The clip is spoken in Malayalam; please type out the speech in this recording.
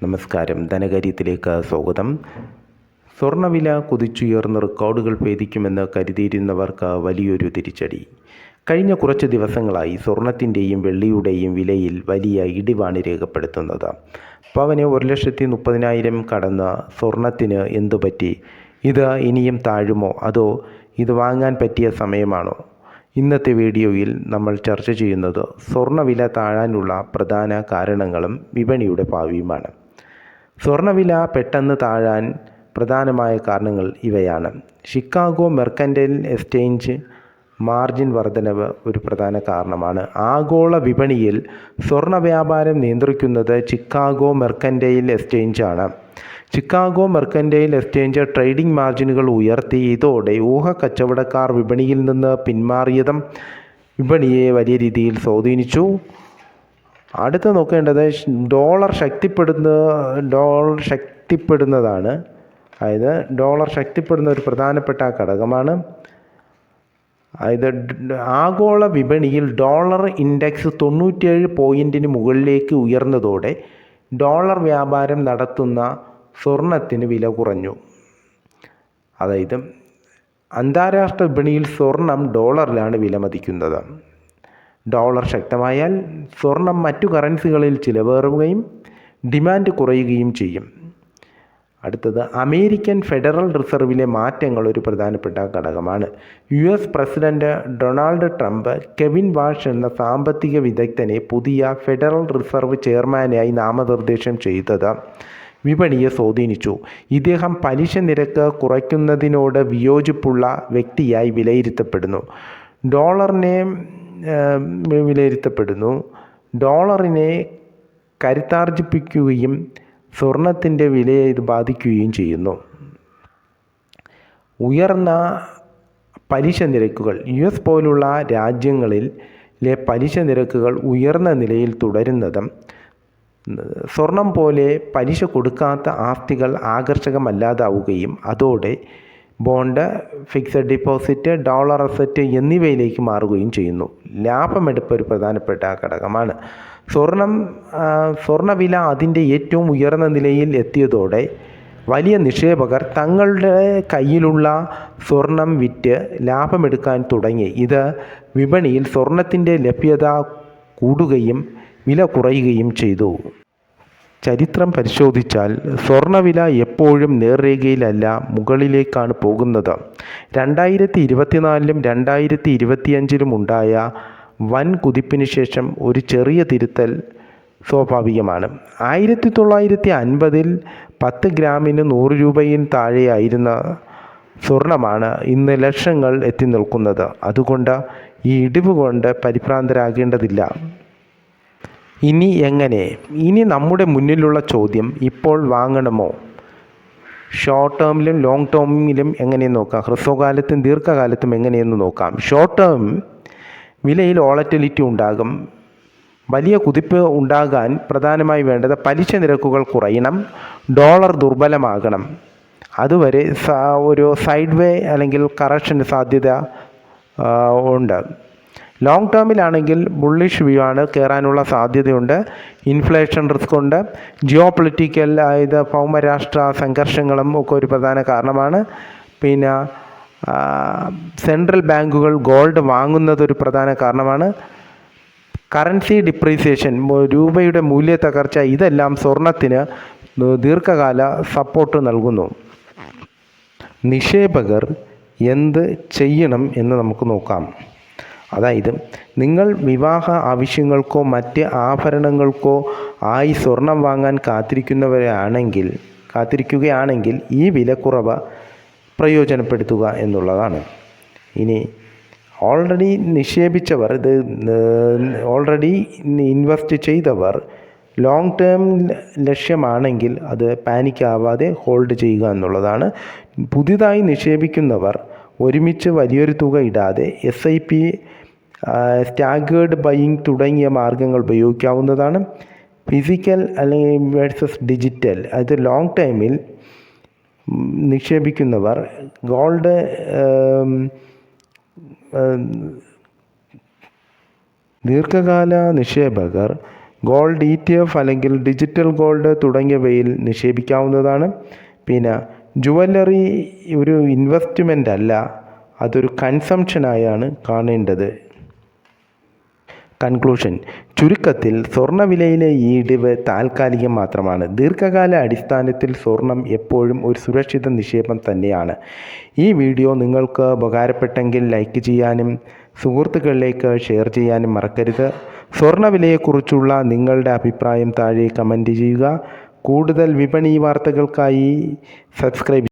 നമസ്കാരം. ധനകാര്യത്തിലേക്ക് സ്വാഗതം. സ്വർണ്ണവില കുതിച്ചുയർന്ന് റെക്കോർഡുകൾ ഭേദിക്കുമെന്ന് കരുതിയിരുന്നവർക്ക് വലിയൊരു തിരിച്ചടി. കഴിഞ്ഞ കുറച്ച് ദിവസങ്ങളായി സ്വർണത്തിൻ്റെയും വെള്ളിയുടെയും വിലയിൽ വലിയ ഇടിവാണ് രേഖപ്പെടുത്തുന്നത്. പവന് 1,30,000 കടന്ന സ്വർണത്തിന് എന്തു പറ്റി? ഇത് ഇനിയും താഴുമോ, അതോ ഇത് വാങ്ങാൻ പറ്റിയ സമയമാണോ? ഇന്നത്തെ വീഡിയോയിൽ നമ്മൾ ചർച്ച ചെയ്യുന്നത് സ്വർണ്ണവില താഴാനുള്ള പ്രധാന കാരണങ്ങളും വിപണിയുടെ ഭാവിയുമാണ്. സ്വർണ്ണവില പെട്ടെന്ന് താഴാൻ പ്രധാനമായ കാരണങ്ങൾ ഇവയാണ്. ഷിക്കാഗോ മെർക്കൻ്റൈൽ എക്സ്ചേഞ്ച് മാർജിൻ വർധനവ് ഒരു പ്രധാന കാരണമാണ്. ആഗോള വിപണിയിൽ സ്വർണ്ണ വ്യാപാരം നിയന്ത്രിക്കുന്നത് ചിക്കാഗോ മെർക്കൻ്റൈൽ എക്സ്ചേഞ്ച് ആണ്. ചിക്കാഗോ മെർക്കൻ്റൈൽ എക്സ്ചേഞ്ച് ട്രേഡിംഗ് മാർജിനുകൾ ഉയർത്തി. ഇതോടെ ഊഹക്കച്ചവടക്കാർ വിപണിയിൽ നിന്ന് പിന്മാറിയതും വിപണിയെ വലിയ രീതിയിൽ സ്വാധീനിച്ചു. അടുത്ത് നോക്കേണ്ടത് ഡോളർ ശക്തിപ്പെടുന്നതാണ്. അതായത് ഡോളർ ശക്തിപ്പെടുന്ന ഒരു പ്രധാനപ്പെട്ട ഘടകമാണ്. അതായത് ആഗോള വിപണിയിൽ ഡോളർ ഇൻഡെക്സ് 97 പോയിൻറ്റിന് മുകളിലേക്ക് ഉയർന്നതോടെ ഡോളർ വ്യാപാരം നടത്തുന്ന സ്വർണത്തിന് വില കുറഞ്ഞു. അതായത് അന്താരാഷ്ട്ര വിപണിയിൽ സ്വർണം ഡോളറിലാണ് വിലമതിക്കുന്നത്. ഡോളർ ശക്തമായാൽ സ്വർണം മറ്റു കറൻസികളിൽ ചിലവേറുകയും ഡിമാൻഡ് കുറയുകയും ചെയ്യും. അടുത്തത് അമേരിക്കൻ ഫെഡറൽ റിസർവിലെ മാറ്റങ്ങൾ ഒരു പ്രധാനപ്പെട്ട ഘടകമാണ്. US president Donald Trump Kevin wash എന്ന സാമ്പത്തിക വിദഗ്ധനെ പുതിയ ഫെഡറൽ റിസർവ് ചെയർമാനായി നാമനിർദ്ദേശം ചെയ്തത് വിപണിയെ സ്വാധീനിച്ചു. ഇദ്ദേഹം പലിശ നിരക്ക് കുറയ്ക്കുന്നതിനോട് വിയോജിപ്പുള്ള വ്യക്തിയായി ഡോളറിനെ കരുത്താർജിപ്പിക്കുകയും സ്വർണത്തിൻ്റെ വിലയെ ഇത് ബാധിക്കുകയും ചെയ്യുന്നു. ഉയർന്ന പലിശ നിരക്കുകൾ. US പോലുള്ള രാജ്യങ്ങളിലെ പലിശ നിരക്കുകൾ ഉയർന്ന നിലയിൽ തുടരുന്നതും സ്വർണം പോലെ പലിശ കൊടുക്കാത്ത ആസ്തികൾ ആകർഷകമല്ലാതാവുകയും അതോടെ bond, fixed deposit, dollar asset എന്നിവയിലേക്ക് മാറുകയും ചെയ്യുന്നു. ലാഭമെടുപ്പ് ഒരു പ്രധാനപ്പെട്ട ഘടകമാണ്. സ്വർണ്ണവില അതിൻ്റെ ഏറ്റവും ഉയർന്ന നിലയിൽ എത്തിയതോടെ വലിയ നിക്ഷേപകർ തങ്ങളുടെ കയ്യിലുള്ള സ്വർണം വിറ്റ് ലാഭമെടുക്കാൻ തുടങ്ങി. ഇത് വിപണിയിൽ സ്വർണത്തിൻ്റെ ലഭ്യത കൂടുകയും വില കുറയുകയും ചെയ്തു. ചരിത്രം പരിശോധിച്ചാൽ സ്വർണ്ണവില എപ്പോഴും നേർരേഖയിലല്ല, മുകളിലേക്കാണ് പോകുന്നത്. 2024 2025 ഉണ്ടായ വൻ കുതിപ്പിന് ശേഷം ഒരു ചെറിയ തിരുത്തൽ സ്വാഭാവികമാണ്. 1950 10 ഗ്രാമിന് 100 രൂപയിൽ താഴെയായിരുന്ന സ്വർണമാണ് ഇന്ന് ലക്ഷങ്ങൾ എത്തി നിൽക്കുന്നത്. അതുകൊണ്ട് ഈ ഇടിവ് കൊണ്ട് പരിഭ്രാന്തരാകേണ്ടതില്ല. ഇനി എങ്ങനെ? ഇനി നമ്മുടെ മുന്നിലുള്ള ചോദ്യം, ഇപ്പോൾ വാങ്ങണമോ? ഷോർട്ട് ടേമിലും ലോങ് ടേമിലും എങ്ങനെയെന്ന് നോക്കാം. ഹ്രസ്വകാലത്തും ദീർഘകാലത്തും എങ്ങനെയെന്ന് നോക്കാം. ഷോർട്ട് ടേം വിലയിൽ വോളറ്റിലിറ്റി ഉണ്ടാകും. വലിയ കുതിപ്പ് ഉണ്ടാകാൻ പ്രധാനമായി വേണ്ടത് പലിശ നിരക്കുകൾ കുറയണം, ഡോളർ ദുർബലമാകണം. അതുവരെ ഒരു സൈഡ് വേ അല്ലെങ്കിൽ കറക്ഷന് സാധ്യത ഉണ്ട്. ലോങ് ടേമിലാണെങ്കിൽ ബുള്ളിഷ് വ്യൂ ആണ്, കയറാനുള്ള സാധ്യതയുണ്ട്. ഇൻഫ്ലേഷൻ റിസ്ക് ഉണ്ട്. ജിയോ പൊളിറ്റിക്കൽ, അതായത് ഭൗമരാഷ്ട്ര സംഘർഷങ്ങളും ഒക്കെ ഒരു പ്രധാന കാരണമാണ്. പിന്നെ സെൻട്രൽ ബാങ്കുകൾ ഗോൾഡ് വാങ്ങുന്നതൊരു പ്രധാന കാരണമാണ്. കറൻസി ഡിപ്രീസിയേഷൻ, രൂപയുടെ മൂല്യ തകർച്ച, ഇതെല്ലാം സ്വർണത്തിന് ദീർഘകാല സപ്പോർട്ട് നൽകുന്നു. നിക്ഷേപകർ എന്ത് ചെയ്യണം എന്ന് നമുക്ക് നോക്കാം. അതായത് നിങ്ങൾ വിവാഹ ആവശ്യങ്ങൾക്കോ മറ്റ് ആഭരണങ്ങൾക്കോ ആയി സ്വർണം വാങ്ങാൻ കാത്തിരിക്കുകയാണെങ്കിൽ ഈ വിലക്കുറവ് പ്രയോജനപ്പെടുത്തുക എന്നുള്ളതാണ്. ഇനി ഓൾറെഡി നിക്ഷേപിച്ചവർ, ഓൾറെഡി ഇൻവെസ്റ്റ് ചെയ്തവർ ലോങ് ടേം ലക്ഷ്യമാണെങ്കിൽ അത് പാനിക്കാവാതെ ഹോൾഡ് ചെയ്യുക എന്നുള്ളതാണ്. പുതിയതായി നിക്ഷേപിക്കുന്നവർ ഒരുമിച്ച് വലിയൊരു തുക ഇടാതെ SIP, സ്റ്റാഗേർഡ് ബൈയിങ് തുടങ്ങിയ മാർഗങ്ങൾ ഉപയോഗിക്കാവുന്നതാണ്. ഫിസിക്കൽ അല്ലെങ്കിൽ വേഴ്സസ് ഡിജിറ്റൽ, അത് ലോങ് ടൈമിൽ നിക്ഷേപിക്കുന്നവർ ഗോൾഡ് ദീർഘകാല നിക്ഷേപകർ ഗോൾഡ് ETF അല്ലെങ്കിൽ ഡിജിറ്റൽ ഗോൾഡ് തുടങ്ങിയവയിൽ നിക്ഷേപിക്കാവുന്നതാണ്. പിന്നെ ജുവല്ലറി ഒരു ഇൻവെസ്റ്റ്മെൻ്റ് അല്ല, അതൊരു കൺസംഷനായാണ് കാണേണ്ടത്. കൺക്ലൂഷൻ: ചുരുക്കത്തിൽ സ്വർണ്ണവിലയിലെ ഈ ഇടിവ് താൽക്കാലികം മാത്രമാണ്. ദീർഘകാല അടിസ്ഥാനത്തിൽ സ്വർണം എപ്പോഴും ഒരു സുരക്ഷിത നിക്ഷേപം തന്നെയാണ്. ഈ വീഡിയോ നിങ്ങൾക്ക് ഉപകാരപ്പെട്ടെങ്കിൽ ലൈക്ക് ചെയ്യാനും സുഹൃത്തുക്കളിലേക്ക് ഷെയർ ചെയ്യാനും മറക്കരുത്. സ്വർണ്ണവിലയെക്കുറിച്ചുള്ള നിങ്ങളുടെ അഭിപ്രായം താഴെ കമൻറ്റ് ചെയ്യുക. കൂടുതൽ വിപണി വാർത്തകൾക്കായി സബ്സ്ക്രൈബ്